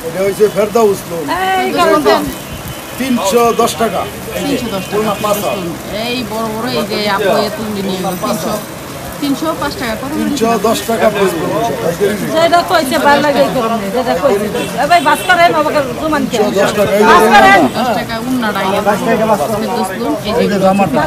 এটা হচ্ছে ফেরদাউস লোন 310 টাকা 310 টাকা এই বড় বড় এই যে আপু তুমি নিয়ে গেল 305 টাকা কত 310 টাকা পড়বে যেটা কইছে ভালো লাগে করুন যেটা কইছে এ ভাই বাস করেন আমাকে জমান কে 10 টাকা বাস করেন 10 টাকা উন্নাটা ইয়া দোস্তুন এই যে জামাটা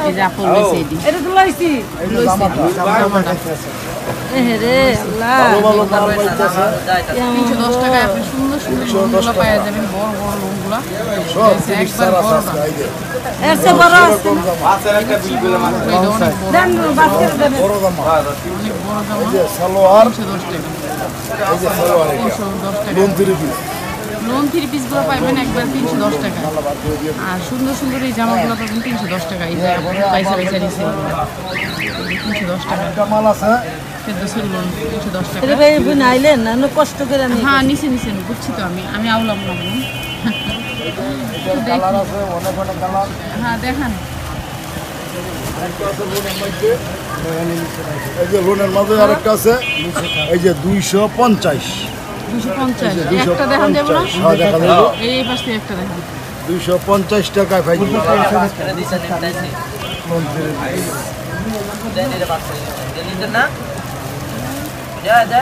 এই যে আপু লইছে এডি এটা তো লইছি জামাটা রে আল্লাহ ভালো মাল পাইতেছে 310 টাকা আপনি সুন্দর সুন্দর লোনগুলো পাওয়া যাবেন বড় বড় লোনগুলো সব জিনিস সারা আছে আইডে এর সে বড় আছে আছে একটা বিলগুলো মানে দেন বাস করে দেন বড় দাম অনেক বড় জামা এই যে সালোয়ার 310 টাকা এই যে সালোয়ার এটা 310 টাকা লোন 3 পিস লোন 3 পিসগুলো পাইবেন একবার 310 টাকা আর সুন্দর সুন্দর এই জামাগুলো পাবেন 310 টাকা এই যে পয়সা পয়সা নিছে 310 টাকা এটা মাল আছে ফেরদৌসের লোন 310 টাকা এটা ভাই বুনাইলেন না না কষ্ট করে আমি হ্যাঁ নিচে নিচে বুঝছি তো আমি আউলাম না বোন এটার কালার আছে অনেক অনেক কালার হ্যাঁ দেখান এই যে লোনের মাঝে আরেকটা আছে এই যে 250 250 একটা দেখান যাবে না হ্যাঁ দেখা যাবে এই পাশ থেকে একটা দেখান 250 টাকায় ভাই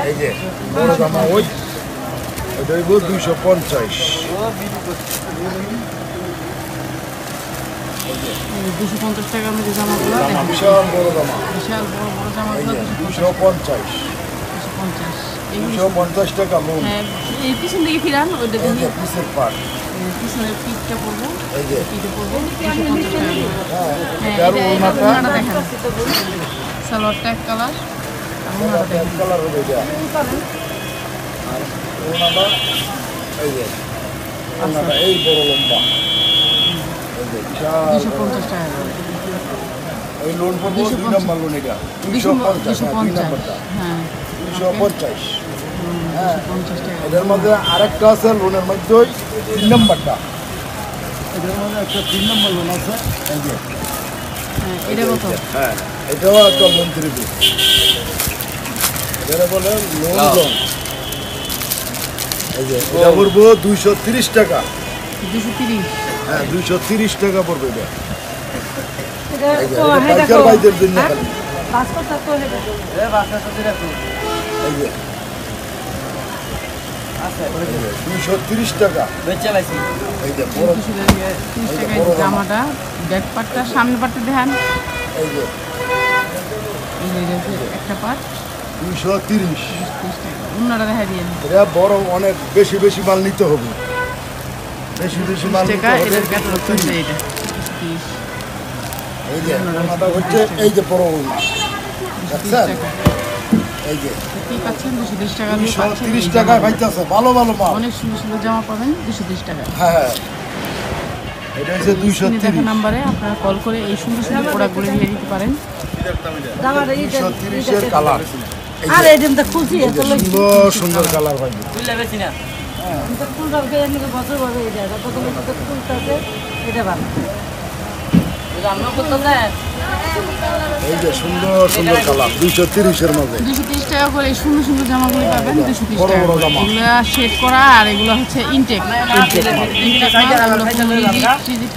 এই যে বড় জামা ওই এটা হইব 250 250 টাকার মধ্যে জামাগুলো দেখেন বিশাল বড় জামা বিশাল বড় বড় জামাগুলো 250 250 250 টাকা লোন হ্যাঁ এই পিছন দিকে ফিরান ওইটা এই যে দেখি পিসের পাট পিছনের পিঠটা পড়বো এই যে পিঠে পড়বো 250 টাকা হ্যাঁ হ্যাঁ এটার এটা ওনাটা ওনাটা দেখেন সালোয়ারটা এক কালার আর ওনাটা দেখেন কালার হবে এটা আর ওনাটা এই যে ওনাটা এই বড় লম্বা এই যে বিশাল 250 টাকা এই লোন পড়বো 2 নম্বর লোন এটা 250 দুই নম্বরটা হ্যাঁ 250 হ্যাঁ 250 টাকা এটার মধ্যে আরেকটা আছে লোনের মধ্যে ওই 3 নম্বরটা এটার মধ্যে একটা 3 নম্বর লোন আছে এই যে হ্যাঁ এটা কত হ্যাঁ এটাও একটা লোন 3 পিস এটা বলে লোন লোন এই যে এটা পড়বো 230 টাকা 230 হ্যাঁ 230 টাকা পড়বে এটা এটা এই যে তো এটা হেডা পাইকার ভাইদের জন্য খালি বাস করতে তো হেডা এই যে এই যে 230 টাকা এই যে বড় 30 টাকা এই জামাটা ব্যাক পার্টটা সামনে পার্টটা দেখেন এই যে এই যে একটা পার্ট 230 30 টাকা অন্যটা দেখা দিয়ে এটা বড় অনেক বেশি বেশি মাল নিতে হবে বেশি বেশি মাল নিতে টাকা হবে এটার ক্যাটালগ হচ্ছে এটা 30 এই যে ওনাটা হচ্ছে এই যে বড় ওনা দেখছেন এই যে কি পাচ্ছেন 230 টাকা দিয়ে পাচ্ছেন 230 টাকা পাইতেছে ভালো ভালো মাল অনেক সুন্দর সুন্দর জামা পাবেন 230 টাকা হ্যাঁ এটা হচ্ছে স্ক্রিনে দেখা 230 নাম্বারে আপনারা কল করে এই সুন্দর সুন্দর প্রোডাক্টগুলো নিয়ে নিতে পারেন জামার এই 230 এর কালার আর এই দিনটা খুশি এত লোক সুন্দর সুন্দর কালার পাইবে তো ফুল দরকার এমনি বছর বছর এই জায়গা তো তুমি তো ফুলটাতে এটা ভালো এই যে সুন্দর সুন্দর কালার 230 এর মধ্যে 230 টাকা করে এই সুন্দর সুন্দর জামাগুলো পাবেন 230 বড় টাকা বড় করে। জামা। এগুলো শেড করা আর এগুলো হচ্ছে ইনটেক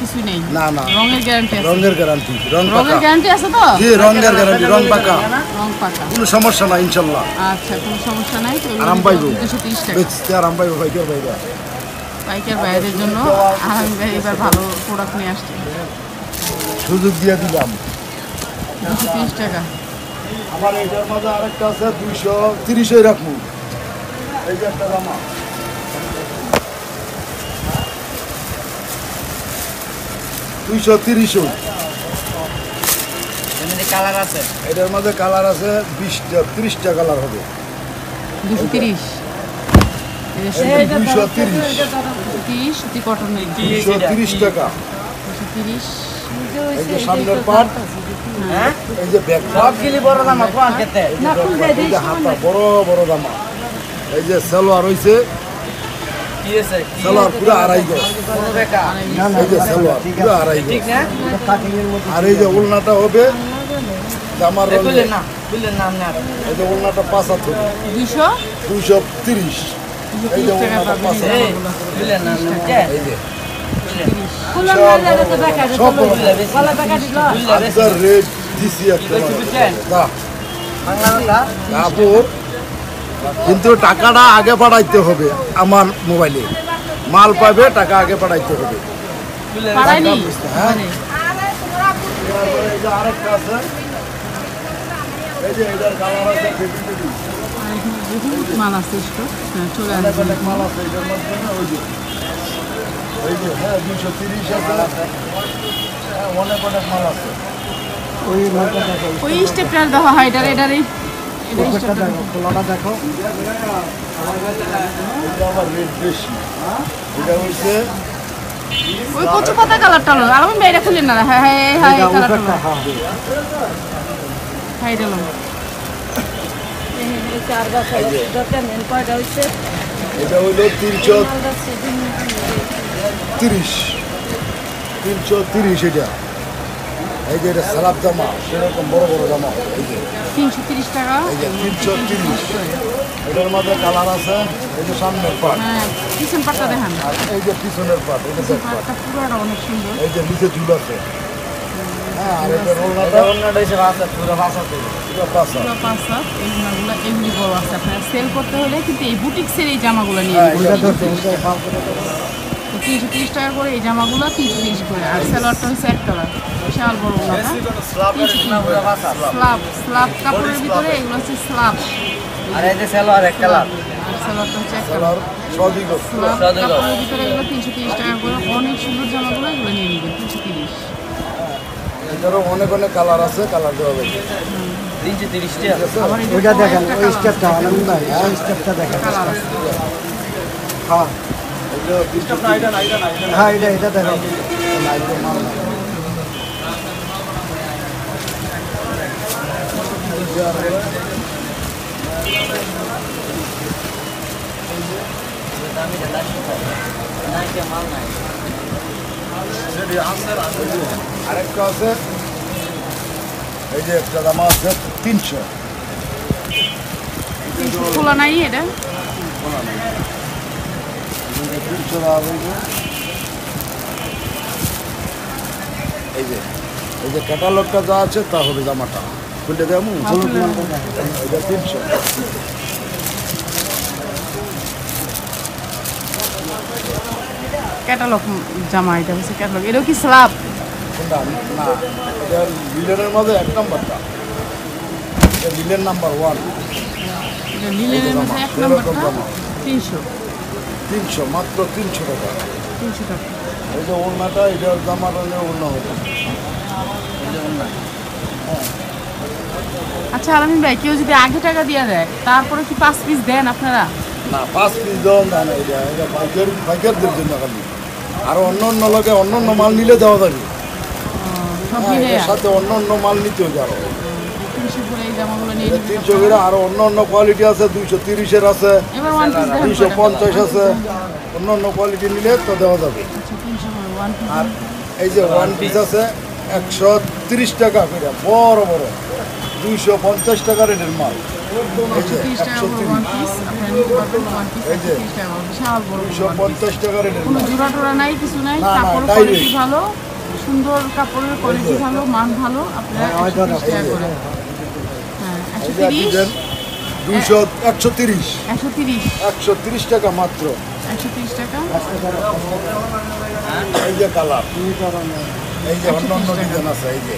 কিছুই নেই না না রঙের গ্যারান্টি আছে রঙের গ্যারান্টি রং রঙের পাকা গ্যারান্টি আছে তো জি রঙের গ্যারান্টি রং পাকা রং পাকা কোনো সমস্যা না ইনশাআল্লাহ আচ্ছা কোনো সমস্যা নাই তো আরাম পাইবো 230 টাকা বেচতে আরাম পাইবো পাইকার পাইবা পাইকার বাইরের জন্য আরাম ভাই এবার ভালো প্রোডাক্ট নিয়ে আসছে সুযোগ দিয়ে দিলাম 230 টাকা আমার এইটার মধ্যে আরেকটা আছে 230 এ রাখবো এই যে একটা জামা দুইশো 30 কালার আছে এটার মধ্যে কালার আছে 20টা 30টা কালার হবে 230 এই 230 230 সুতি কটন 230 টাকা 230 এই যে সামনের পার্ট হ্যাঁ এই যে ব্যাক সব গিলি বড় দাম কোন খেতে না ফুল দেয় এই যে হাতা বড় বড় জামা এই যে সালোয়ার হইছে কি আছে সালোয়ার পুরো আড়াই গজ কোনো বেকা এই যে সালোয়ার পুরো আড়াই গজ ঠিক না আর এই যে উলনাটা হবে জামার রঙে বুঝলেন না বুঝলেন নাম না এই যে উলনাটা 5 হাত হবে 200 230 এই যে 230 টাকা ওনাটা পাবেন এই পাঁচ। জামাগুলো। বুঝলেন না এই যে খুললাম না জায়গা তো দেখা যায় সব গলা দেখা দিল আপনার রেট দিছি একটা বুঝছেন? না বাংলা কাপড় কিন্তু টাকাটা আগে পাঠাইতে হবে আমার মোবাইলে মাল পাবে টাকা আগে পাঠাইতে হবে পাড়ায়নি? হ্যাঁ। মানে, এই যে আরেকটা আছে এই যে এটার কালার আছে বেবি বেবি আর এখানে বহুত মাল আছে স্টক। হ্যাঁ, চলে আসবে। অনেক মাল আছে এটার মধ্যে না ওই যে হ্যাঁ 230 আছে হ্যাঁ অনেক মাল আছে ওই স্টেপটার দেওয়া হয় এটার এটারই এটার স্টেপটা এটা আবার রেট বেশি এটা হচ্ছে ওই কচু পাতা কালারটা হলো আর আমি মেয়েরা খুলি না হ্যাঁ হ্যাঁ হ্যাঁ এই কালারটা হলো। হ্যাঁ এটা হলো। চার গাছ দরকার মেন কয়টা হচ্ছে এটা হইলো 330 এটা এই যে এটা সালাপ জামা সেরকম বড় বড় জামা এই যে 330 টাকা। এই যে 330 এটার মধ্যে কালার আছে এই যে সামনের পাট হ্যাঁ, পিছন পাটটা দেখান। আর এই যে পিছনের পাট এটা পিছন ব্যাক পাট পাটটা পুরোটা অনেক সুন্দর। এই যে নিচে ঝুল আছে হ্যাঁ আর এটা রোলনাটা অন্যটা হচ্ছে ভাষা পুরো ভাষা থেকে পুরো পাশা পুরো পাঁচ হাত এই জামাগুলো এগুলি বড় আছে আপনারা সেল করতে হলে কিন্তু এই বুটিক্সের এই জামাগুলো নিয়ে হ্যাঁ নেবেন। এটা 330 টাকা করে এই জামাগুলো 330 করে আর সালোয়ারটা হচ্ছে এক কালার বিশাল বড় ওনাটা পুরো ভাষা স্লাব স্লাব কাপড়ের ভিতরে এগুলো হচ্ছে স্লাব আর এই যে সেলোয়ার এক কালার আর সালোয়ারটা হচ্ছে এক কালার কালার সবই গো স্লাব কাপড়ের ভিতরে এগুলো 330 টাকা করে অনেক সুন্দর জামাগুলো এগুলো নিয়ে নেবেন 330। এটারও অনেক কালার আছে কালার দেওয়া যাবে 330 টাকা আবার ওইটা দেখেন ওই কালার স্টেপটা আনন্দ ভাই ওই স্টেপটা দেখেন কালার আছে। হ্যাঁ হ্যাঁ এটা দেখেন আরেকটা আছে এই যে একটা দাম আছে 300 খোলা নাই এটা 300 টাকা হইবে। এই যে ক্যাটালগটা যা আছে তা হবে জামাটা খুলে দেবো এটা 300 ক্যাটালগ জামা এটা হচ্ছে ক্যাটালগ এটাও কি স্লাব কোনটা না এটা লিলেনের মধ্যে এক নাম্বারটা এটা লিলেন নাম্বার 1 এটা লিলেনের মধ্যে এক নম্বরটা 300 300 মাত্র 300 টাকা 300 টাকা। এই যে ওড়নাটা এটার জামাটা হলে ওড়না হবে আচ্ছা আলামিন ভাই কেউ যদি আগে টাকা দিয়ে দেয় তারপরে কি 5 পিস দেন আপনারা? না 5 পিস দেওয়া না এটা এটা পাইকারদের জন্য খালি আর অন্য লোকে অন্য মাল নিলে দেওয়া যাবে সব হ্যাঁ মিলে এর সাথে অন্য মাল নিতে হবে আরো 300 করে এই জামাগুলো নিয়ে নিবেন 300 করে আরো অন্য কোয়ালিটি আছে 230 এর আছে এবার ওয়ান পিস দেখান 250 আছে অন্য কোয়ালিটি নিলে তো দেওয়া যাবে আচ্ছা 300 করে ওয়ান পিস আর এই যে ওয়ান পিস আছে 130 টাকা করে বড় বড় 250 টাকা রেটের মাল এই যে 30 টাকা করে ওয়ান পিস আপনারা নিতে পারবেন ওয়ান পিস এই যে 30 টাকা করে বিশাল বড় one piece। 250 টাকা রেটের কোনো মাল জোড়া টোড়া নাই কিছু নাই না, কাপড়ের direct। কোয়ালিটি ভালো সুন্দর কাপড়ের কোয়ালিটি ভালো মান ভালো আপনারা 130 টাকা করে হ্যাঁ এই যে 130 130 130 টাকা মাত্র 130 টাকা এই যে কালার এই যে অন্য ডিজাইন আছে এই যে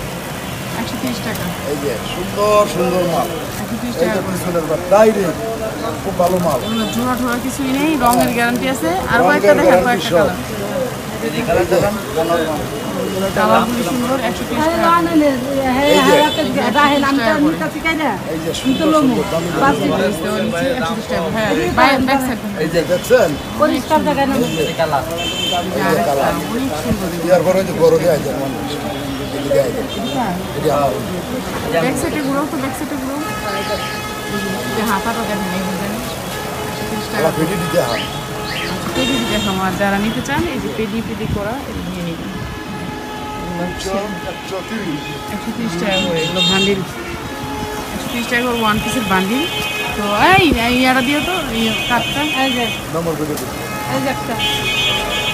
130 টাকা এই যে সুন্দর সুন্দর মাল 130 এই টাকা যে পিছনের বার ডাইরেক্ট খুব ভালো মাল এগুলো জোড়া টোড়া কিছুই নেই রঙের গ্যারান্টি আছে আর রঙের কয়েকটা দেখেন guarantee কয়েকটা সব। কালার কালারগুলো সুন্দর 130 টাকা এই যে সুন্দর সুন্দর দামি দামি মাল। দেওয়া নিচে 130 টাকা হ্যাঁ ব্যাক সাইড এই যে দেখছেন পরিষ্কার জায়গায় না এই যে কালার অনেক সুন্দর ইয়ার পরে যে গরু দেয় যে মানুষ এদিকে আইলে এটি আমার ব্যাক সাইডে ঘুরো তো ব্যাক সাইডে ঘুরো যে হাতাটা দেখেন এই ডিজাইন 130 টাকা আলা পেটি দিতে হয় পেডি দেখাম আর যারা নিতে চান এই যে পেডি করা এটা নিয়ে নেবেন এগুলো হচ্ছে 130 130 টাকা করে এগুলো বান্ডিল 130 টাকা করে ওয়ান পিসের বান্ডিল তো এই ইয়াটা দিও তো এই কাঠটা। এই যে নম্বর করে দিন। এই যে একটা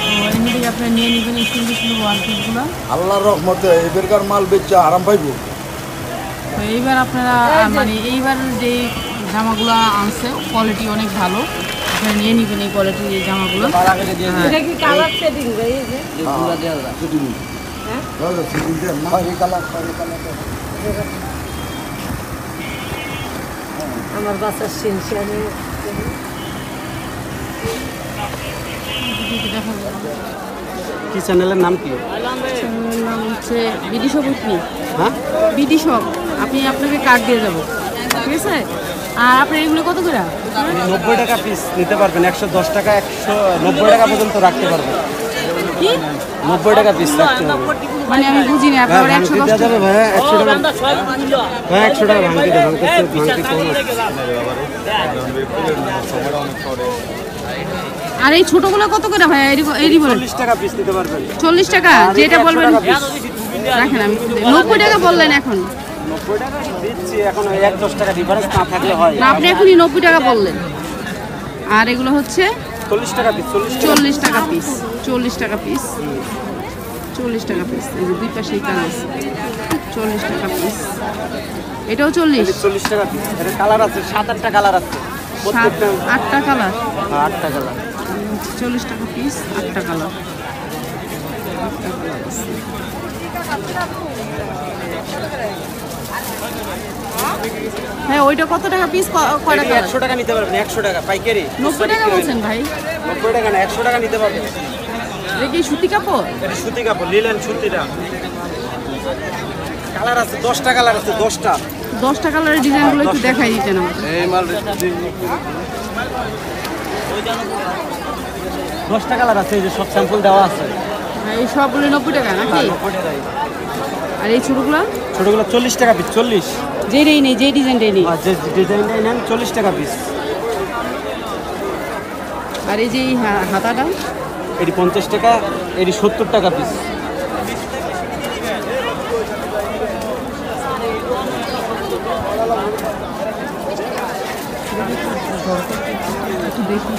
তো এমনি থেকে আপনি নিয়ে নেবেন এই সুন্দর সুন্দর ওয়ান পিসগুলো। আল্লাহর রহমতে এবারকার মাল বেচে আরাম পাইব। তো এইবার আপনারা মানে এইবার যে জামাগুলো আনছে কোয়ালিটি অনেক ভালো, আপনারা নিয়ে নেবেন এই কোয়ালিটির এই জামাগুলো। এটা কি কালার সেটিং ভাই? এই যে পুরা দেওয়া যায়। সেটি নিন। হ্যাঁ দাদা সেটি দেন না। খয়রি কালার আমার বাচ্চার শিনশানে কি চ্যানেলের নাম কি? চ্যানেলের নাম হচ্ছে বিডি শপ উইথমি। হ্যাঁ বিডি শপ। আপনাকে কার্ড দিয়ে যাবো, ঠিক আছে? আর আপনার এগুলো কত করে? 90 টাকা পিস নিতে পারবেন, 110 টাকা 190 টাকা পর্যন্ত রাখতে পারবেন। কি 90 টাকা পিস রাখতে পারবেন। মানে আমি বুঝিনি, আপনার 110 টাকা। যাবে ভাইয়া 100 টাকা। ভাইয়া 100 টাকা ভাঙতে দেন, ভাঙতে কম আছে। আর এই ছোটগুলো কত করে ভাই? এরই বলেন 40 টাকা পিস নিতে পারবেন। 40 টাকা, যেটা বলবেন রাখেন। আমি 90 টাকা বললেন এখন 90 টাকা দিচ্ছি, এখন 1-10 টাকা ডিফারেন্স না থাকলে হয় না, আপনি এখনই 90 টাকা বললেন। আর এগুলো হচ্ছে 40 টাকা পিস। 40 টাকা পিস। 40 টাকা পিস। 40 টাকা পিস। এই যে দুই পাশেই কাজ আছে। 40 টাকা পিস। এটাও 40। 40 টাকা পিস। এর কালার আছে 7-8টা কালার আছে। প্রত্যেকটা 8টা কালার। 8টা কালার। 40 টাকা পিস, 8টা কালার। হ্যাঁ, ওইটা কত টাকা পিস? কয়টা কালার? 100 টাকা নিতে পারবেন, 100 টাকা পাইকারি। 90 টাকা বলছেন ভাই? 90 টাকা না, 100 টাকা নিতে পারবেন। এটা কি সুতি কাপড়? এটা সুতি কাপড়, লিলেন সুতিটা। কালার আছে 10টা কালার আছে, 10টা। 10টা কালারের ডিজাইনগুলো একটু দেখাই দিতেন আমাকে। এই মাল 10টা কালার আছে, এই যে সব স্যাম্পল দেওয়া আছে। এই সবগুলো 90 টাকা নাকি? 90 টাকাই। আর এই ছোটগুলো? ছোটগুলো 40 টাকা পিস। 40। যেই নেই, যেই ডিজাইনটাই নেই। আর যে ডিজাইনটাই নেন 40 টাকা পিস। আর এই যে এই হাতাটা? এটি 50 টাকা, এটি 70 টাকা পিস। একটু দেখি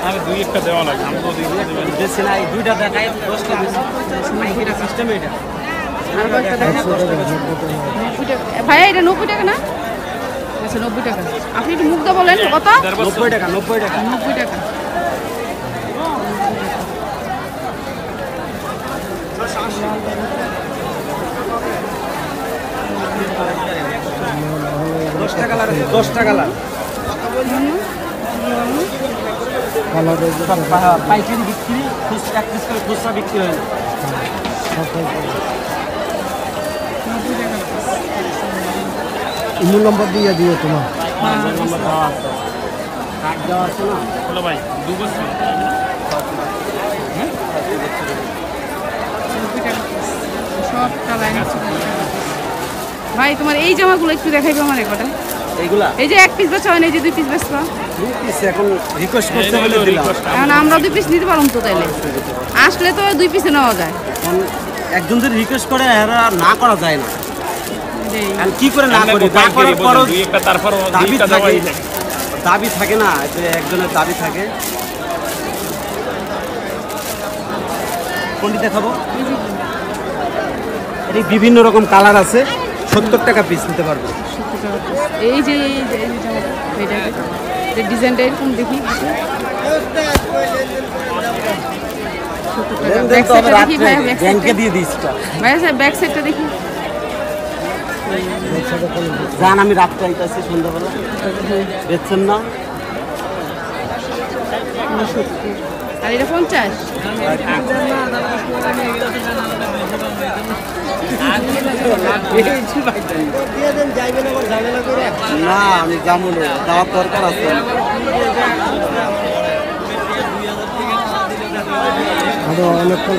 আমি দুই একটা দেওয়া লাগে আমি তো দিয়ে দেবেন দেখছি না, এই দুইটা দেখাই 10 টাকা পিস। এটা সিস্টেম এটা। আর কয়েকটা দেখা। 90 টাকা ভাইয়া, এটা 90 টাকা না? আচ্ছা 90 টাকা। আপনি একটু মুগ্ধা বলেন কত? 90 টাকা। 90 টাকা। 90 টাকা। দশটা কালার আছে, 10টা কালার। পাইকারি বিক্রি, খুচরা 1 পিস করে খুচরা বিক্রি হয় না। 90 টাকা। মূল নম্বর দিয়ে দিও তোমার। নম্বর দেওয়া আছে, কার্ড দেওয়া আছে না। হলো ভাই দু বছর 90 টাকা পিস। সব কালার আছে। ভাই তোমার এই জামাগুলো একটু দেখাইবে আমার একটা। এইগুলা এই যে 1 পিস বেচা হয় না, এই যে 2 পিস বেচবা। 2 পিস এখন রিকোয়েস্ট করতে বলে দিলাম। এখন আমরা 2 পিস নিতে পারুম তো তাইলে। আসলে তো 2 পিসে নেওয়া যায়। এখন একজন যদি রিকোয়েস্ট করে এরা না করা যায় না। এই আর কি করে না করি, না করার পরও দুই একটা তারপর দাবি দুইটা থাকে, দেওয়াই লাগে দাবি থাকে না, যে একজনের দাবি থাকে। কোনটি দেখাবো? এর বিভিন্ন রকম কালার আছে, 70 টাকা পিস নিতে পারবো। 70 টাকা পিস। এই যে জামাটা, এইটা এই ডিজাইনটা এরকম দেখি। 70 টাকা। ব্যাক সাইডটা দেখি ভাইয়া, ব্যাক ব্যাংকে সাইডটা। দিয়ে দিচ্ছি। ভাইয়া স্যার ব্যাক সাইডটা দেখি। জান আমি রাত্রে আইতাছি সন্ধ্যাবেলা, দেখছেন না? 69। আর এটা 50। না আমি যাবো না, যাওয়ার দরকার আছে। অনেকক্ষণ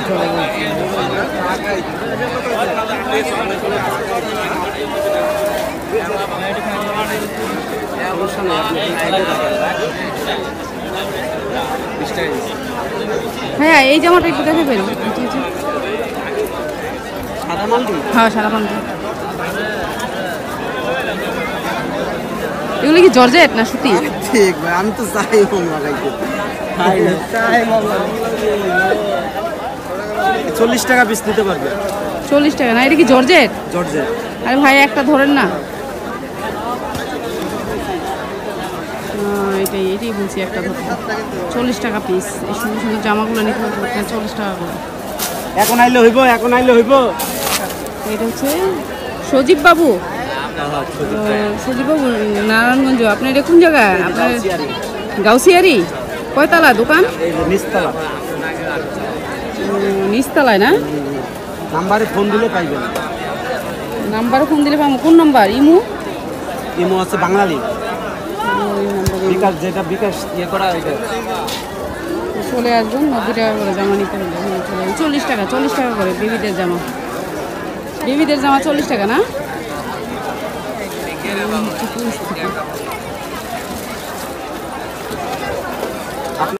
হ্যাঁ, এই জামাটা একটু দেখে পেল। সাদা মালটি হ্যাঁ, সারা পান্তা। এগুলো কি জর্জেট না সুতি? ঠিক ভাই, আমি তো চাই মামলা খাইতে। চাই মামলা। 40 টাকা পিস নিতে পারবে। 40 টাকা না, এটা কি জর্জেট? জর্জেট। আরে ভাই একটা ধরেন না। এটাই বলছি, একটা ধরেন। 40 টাকা পিস। এই সুন্দর সুন্দর জামাগুলো নিতে পারবেন 40 টাকা করে। এখন আইলে হইব, এখন আইলে হইব। এটা হচ্ছে সজীব বাবু। সজীব বাবু নারায়ণগঞ্জ। আপনার এটা কোন জায়গায়? আপনার গাউসিয়ারি। কয়তলা দোকান? নিচতলা। নিচতলায় না? নাম্বারে ফোন দিলে পাইবেন। নাম্বারে ফোন দিলে পাবো। কোন নাম্বার? ইমো? ইমো আছে বাঙালি। বিকাশ, যেটা বিকাশ ইয়ে করা ওইটা। চলে আসবেন। 90 টাকা করে জামা নিতে হবে। 40 টাকা, 40 টাকা করে বেবিদের জামা। বেবিদের জামা 40 টাকা না?